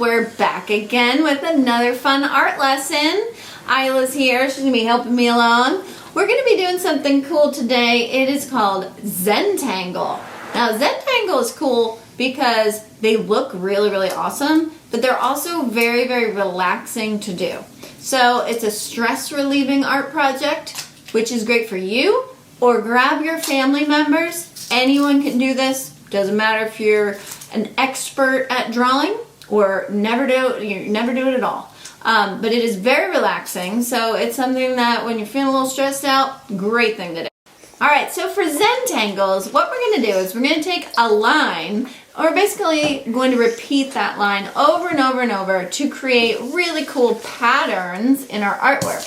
we're back again with another fun art lesson. Isla's here, she's going to be helping me along. We're going to be doing something cool today. It is called Zentangle. Now Zentangle is cool because they look really awesome, but they're also very relaxing to do. So it's a stress relieving art project, which is great for you, or grab your family members. Anyone can do this. Doesn't matter if you're an expert at drawing or you never do it at all. But it is very relaxing, so it's something that when you're feeling a little stressed out, great thing to do. Alright, so for Zentangles, what we're going to do is we're going to take a line, or basically going to repeat that line over and over to create really cool patterns in our artwork.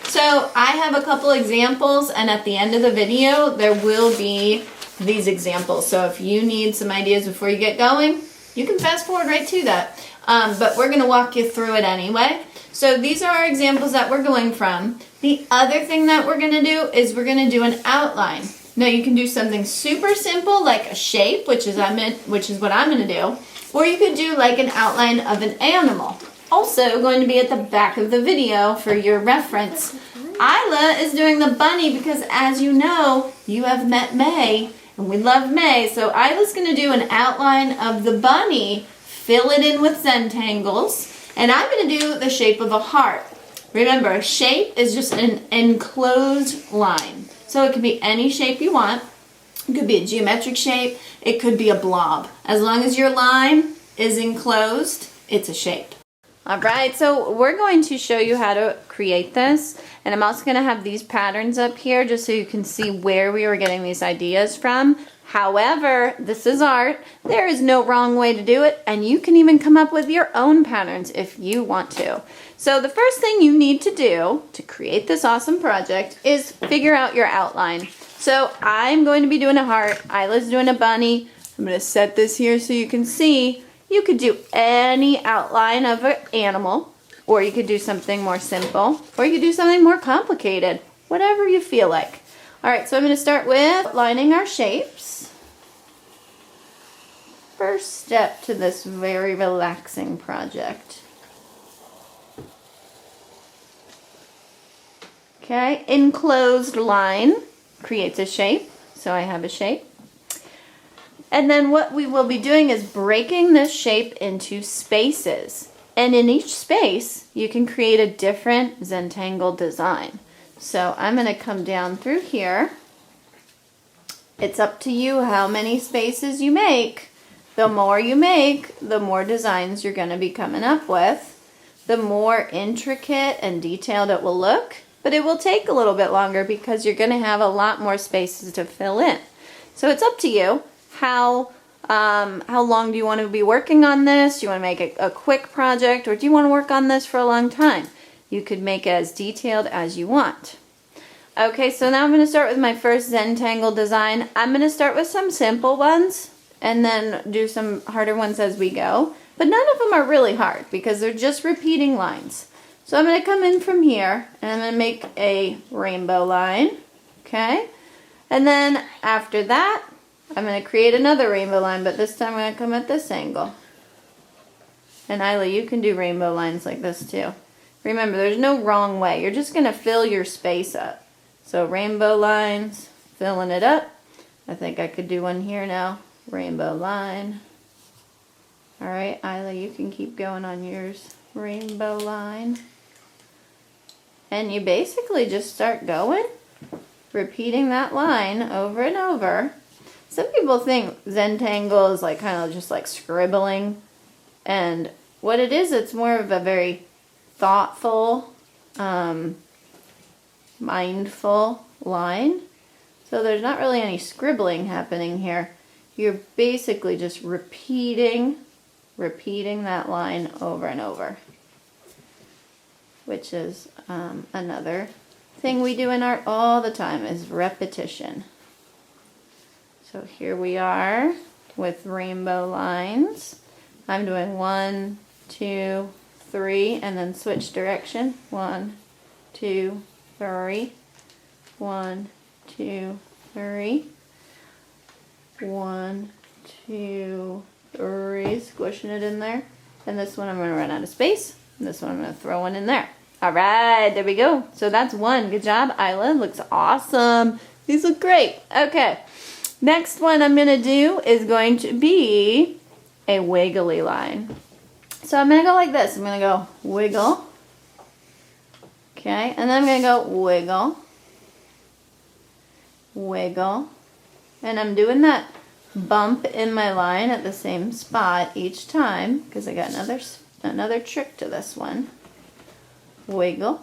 So I have a couple examples, and at the end of the video there will be these examples. So if you need some ideas before you get going, you can fast forward right to that. But we're going to walk you through it anyway. So these are our examples that we're going from. The other thing that we're going to do is we're going to do an outline. Now you can do something super simple like a shape, which is what I'm going to do, or you could do like an outline of an animal. Also going to be at the back of the video for your reference. Isla is doing the bunny because, as you know, you have met May, and we love May. So Isla's going to do an outline of the bunny, fill it in with Zentangles, and I'm going to do the shape of a heart. Remember, a shape is just an enclosed line. So it could be any shape you want. It could be a geometric shape. It could be a blob. As long as your line is enclosed, it's a shape. Alright, so we're going to show you how to create this, and I'm also going to have these patterns up here just so you can see where we were getting these ideas from. However, this is art. There is no wrong way to do it, and you can even come up with your own patterns if you want to. So the first thing you need to do to create this awesome project is figure out your outline. So I'm going to be doing a heart. Isla's doing a bunny. I'm going to set this here so you can see. You could do any outline of an animal, or you could do something more simple, or you could do something more complicated, whatever you feel like. Alright, so I'm going to start with outlining our shapes. First step to this very relaxing project. Okay, enclosed line creates a shape, so I have a shape. And then what we will be doing is breaking this shape into spaces. And in each space, you can create a different Zentangle design. So I'm going to come down through here. It's up to you how many spaces you make. The more you make, the more designs you're going to be coming up with. The more intricate and detailed it will look. But it will take a little bit longer because you're going to have a lot more spaces to fill in. So it's up to you. How long do you want to be working on this? Do you want to make it a quick project, or do you want to work on this for a long time? You could make it as detailed as you want. Okay, so now I'm going to start with my first Zentangle design. I'm going to start with some simple ones and then do some harder ones as we go. But none of them are really hard because they're just repeating lines. So I'm going to come in from here and I'm going to make a rainbow line. Okay, and then after that, I'm going to create another rainbow line, but this time I'm going to come at this angle. And Isla, you can do rainbow lines like this too. Remember, there's no wrong way. You're just going to fill your space up. So rainbow lines, filling it up. I think I could do one here now. Rainbow line. Alright, Isla, you can keep going on yours. Rainbow line. And you basically just start going, repeating that line over and over. Some people think Zentangle is like kind of just like scribbling, and what it is, it's more of a very thoughtful, mindful line. So there's not really any scribbling happening here. You're basically just repeating that line over and over, which is another thing we do in art all the time is repetition. So here we are with rainbow lines. I'm doing 1, 2, 3, and then switch direction. 1, 2, 3. 1, 2, 3. 1, 2, 3. Squishing it in there. And this one I'm going to run out of space. And this one I'm going to throw one in there. All right, there we go. So that's one. Good job, Isla. Looks awesome. These look great. Okay. Next one I'm going to do is going to be a wiggly line. So I'm going to go like this. I'm going to go wiggle. Okay. And then I'm going to go wiggle. Wiggle. And I'm doing that bump in my line at the same spot each time because I got another trick to this one. Wiggle,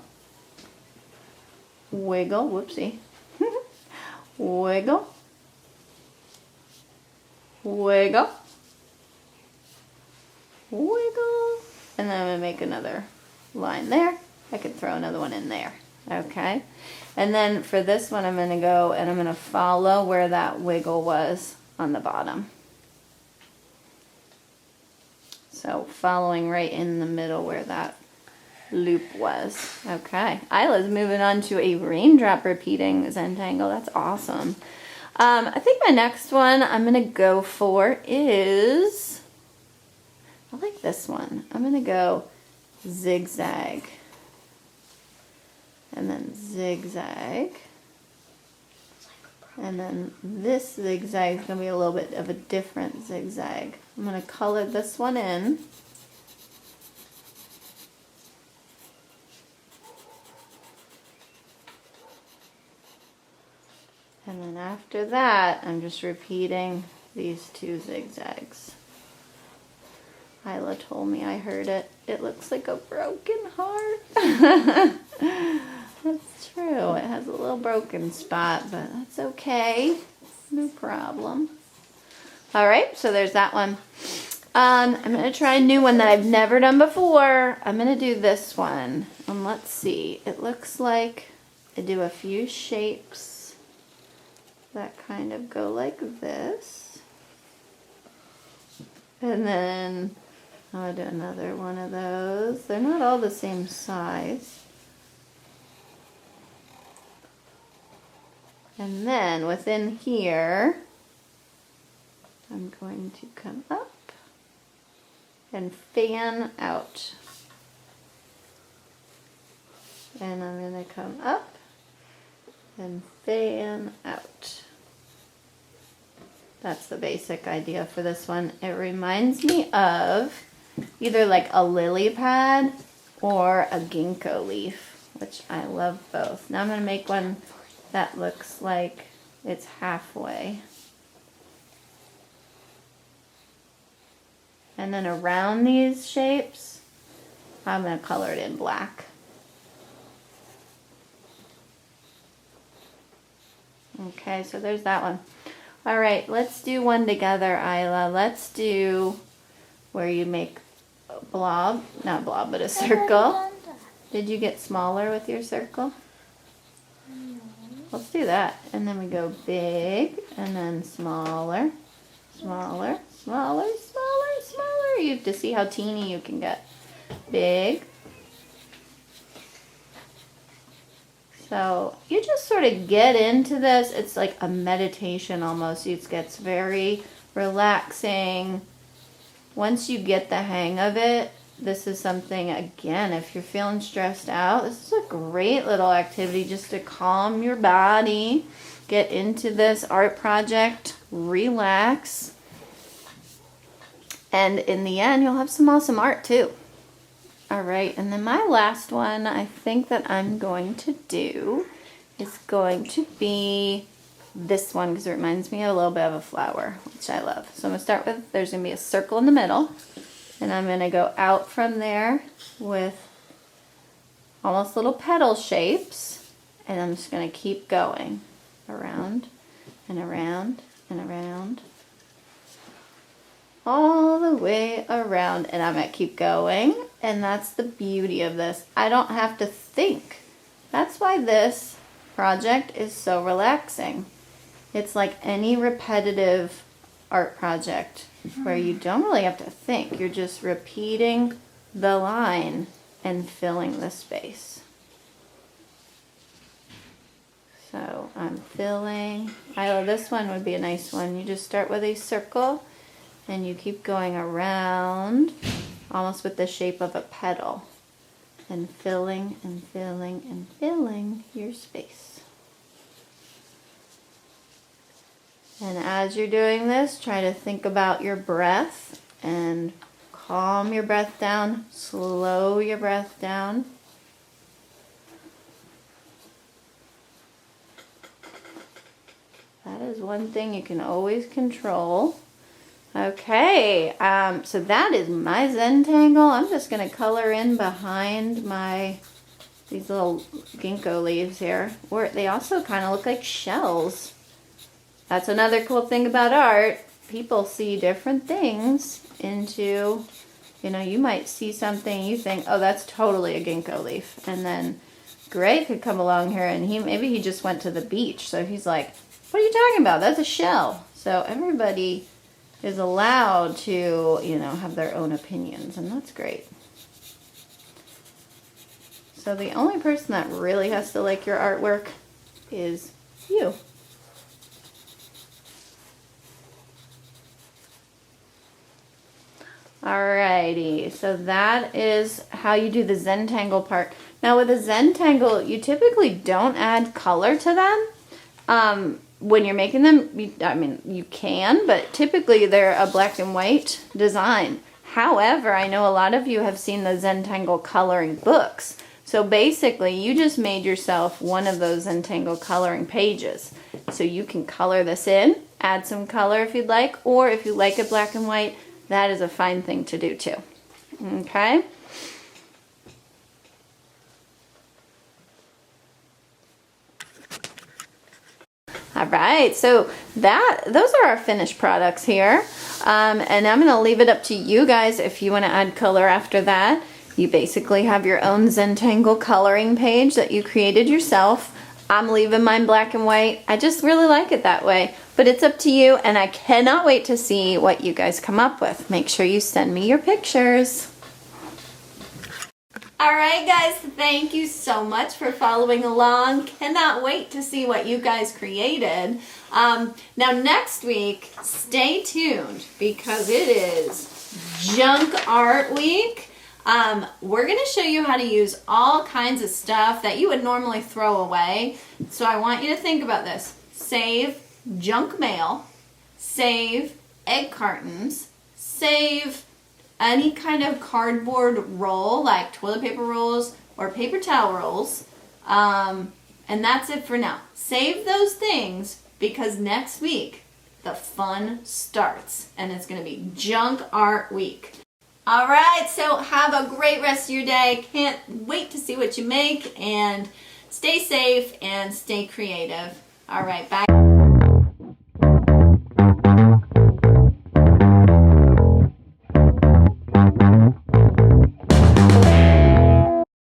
wiggle, whoopsie, wiggle, wiggle, wiggle, and then I'm going to make another line there. I could throw another one in there, okay? And then for this one I'm going to go and I'm going to follow where that wiggle was on the bottom. So following right in the middle where that loop was. Okay, Isla's moving on to a raindrop repeating Zentangle. That's awesome. I think my next one I'm gonna go for is, I like this one. I'm gonna go zigzag and then zigzag, and then this zigzag is gonna be a little bit of a different zigzag. I'm gonna color this one in. And then after that, I'm just repeating these two zigzags. Isla told me I heard it. It looks like a broken heart. That's true. It has a little broken spot, but that's okay. No problem. All right, so there's that one. I'm going to try a new one that I've never done before. I'm going to do this one. And let's see. It looks like I do a few shapes that kind of go like this. And then I'll do another one of those. They're not all the same size. And then within here, I'm going to come up and fan out. And I'm going to come up and fan out. That's the basic idea for this one. It reminds me of either like a lily pad or a ginkgo leaf, which I love both. Now I'm going to make one that looks like it's halfway. And then around these shapes, I'm going to color it in black. Okay, so there's that one. All right, let's do one together, Isla. Let's do where you make a blob, not blob, but a circle. Did you get smaller with your circle? No. Let's do that. And then we go big, and then smaller, smaller, smaller, smaller, smaller. You have to see how teeny you can get. Big. So you just sort of get into this. It's like a meditation almost. It gets very relaxing. Once you get the hang of it, this is something, again, if you're feeling stressed out, this is a great little activity just to calm your body, get into this art project, relax, and in the end, you'll have some awesome art too. All right, and then my last one I think that I'm going to do is going to be this one because it reminds me a little bit of a flower, which I love. So I'm going to start with, there's going to be a circle in the middle, and I'm going to go out from there with almost little petal shapes, and I'm just going to keep going around and around and around, all the way around, and I'm going to keep going. And that's the beauty of this. I don't have to think. That's why this project is so relaxing. It's like any repetitive art project where you don't really have to think. You're just repeating the line and filling the space. So I'm filling. This one would be a nice one. You just start with a circle and you keep going around almost with the shape of a petal, and filling and filling and filling your space. And as you're doing this, try to think about your breath and calm your breath down, slow your breath down. That is one thing you can always control. Okay, so that is my Zentangle. I'm just going to color in behind these little ginkgo leaves here. Or they also kind of look like shells. That's another cool thing about art. People see different things into, you might see something, you think, oh, that's totally a ginkgo leaf. And then Gray could come along here and maybe he just went to the beach. So he's like, what are you talking about? That's a shell. So everybody is allowed to, have their own opinions, and that's great. So the only person that really has to like your artwork is you. Alrighty, so that is how you do the Zentangle part. Now with a Zentangle, you typically don't add color to them. When you're making them, you can, but typically they're a black and white design. However, I know a lot of you have seen the Zentangle coloring books. So basically, you just made yourself one of those Zentangle coloring pages. So you can color this in, add some color if you'd like, or if you like it black and white, that is a fine thing to do too. Okay? All right, so those are our finished products here. And I'm gonna leave it up to you guys if you wanna add color after that. You basically have your own Zentangle coloring page that you created yourself. I'm leaving mine black and white. I just really like it that way, but it's up to you, and I cannot wait to see what you guys come up with. Make sure you send me your pictures. Alright guys, thank you so much for following along. Cannot wait to see what you guys created. Now next week, stay tuned because it is Junk Art Week. We're going to show you how to use all kinds of stuff that you would normally throw away. So I want you to think about this. Save junk mail, save egg cartons, save any kind of cardboard roll like toilet paper rolls or paper towel rolls. And that's it for now. Save those things because next week the fun starts and it's going to be Junk Art Week. All right, so have a great rest of your day. Can't wait to see what you make, and stay safe and stay creative. All right, bye.